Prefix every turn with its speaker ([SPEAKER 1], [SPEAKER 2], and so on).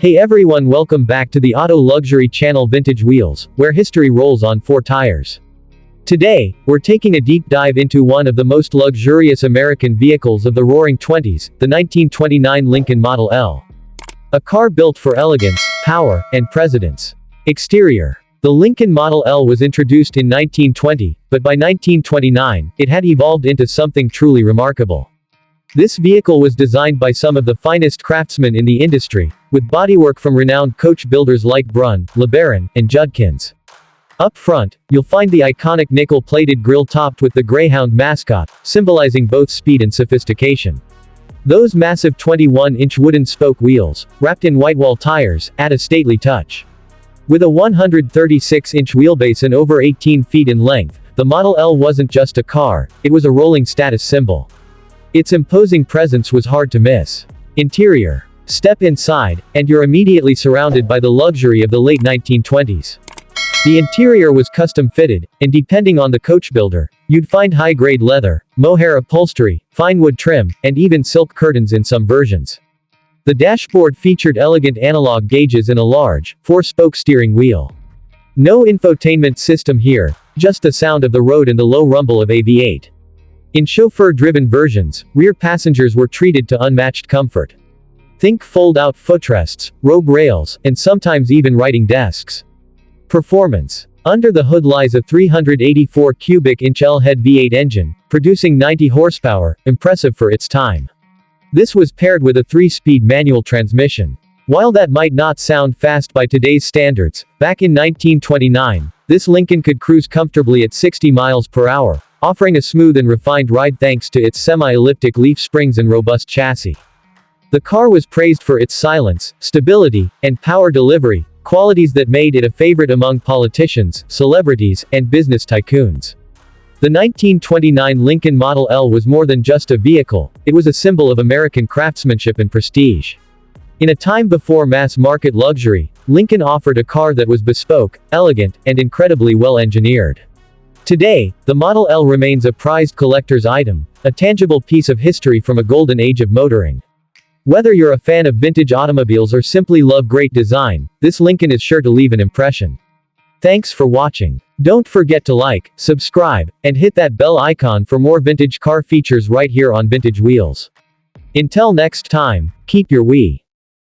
[SPEAKER 1] Hey everyone, welcome back to the Auto Luxury channel Vintage Wheels, where history rolls on 4 tires. Today, we're taking a deep dive into one of the most luxurious American vehicles of the Roaring '20s, the 1929 Lincoln Model L. A car built for elegance, power, and presidents. Exterior. The Lincoln Model L was introduced in 1920, but by 1929, it had evolved into something truly remarkable. This vehicle was designed by some of the finest craftsmen in the industry, with bodywork from renowned coach builders like Brunn, LeBaron, and Judkins. Up front, you'll find the iconic nickel-plated grille topped with the Greyhound mascot, symbolizing both speed and sophistication. Those massive 21-inch wooden spoke wheels, wrapped in whitewall tires, add a stately touch. With a 136-inch wheelbase and over 18 feet in length, the Model L wasn't just a car, it was a rolling status symbol. Its imposing presence was hard to miss. Interior. Step inside, and you're immediately surrounded by the luxury of the late 1920s. The interior was custom-fitted, and depending on the coach builder, you'd find high-grade leather, mohair upholstery, fine wood trim, and even silk curtains in some versions. The dashboard featured elegant analog gauges and a large, 4-spoke steering wheel. No infotainment system here, just the sound of the road and the low rumble of a V8. In chauffeur-driven versions, rear passengers were treated to unmatched comfort. Think fold-out footrests, robe rails, and sometimes even writing desks. Performance. Under the hood lies a 384 cubic inch L-head V8 engine, producing 90 horsepower, impressive for its time. This was paired with a 3-speed manual transmission. While that might not sound fast by today's standards, back in 1929, this Lincoln could cruise comfortably at 60 miles per hour, offering a smooth and refined ride thanks to its semi-elliptic leaf springs and robust chassis. The car was praised for its silence, stability, and power delivery, qualities that made it a favorite among politicians, celebrities, and business tycoons. The 1929 Lincoln Model L was more than just a vehicle, it was a symbol of American craftsmanship and prestige. In a time before mass-market luxury, Lincoln offered a car that was bespoke, elegant, and incredibly well-engineered. Today, the Model L remains a prized collector's item, a tangible piece of history from a golden age of motoring. Whether you're a fan of vintage automobiles or simply love great design, this Lincoln is sure to leave an impression. Thanks for watching. Don't forget to like, subscribe, and hit that bell icon for more vintage car features right here on Vintage Wheels. Until next time, keep your wheel.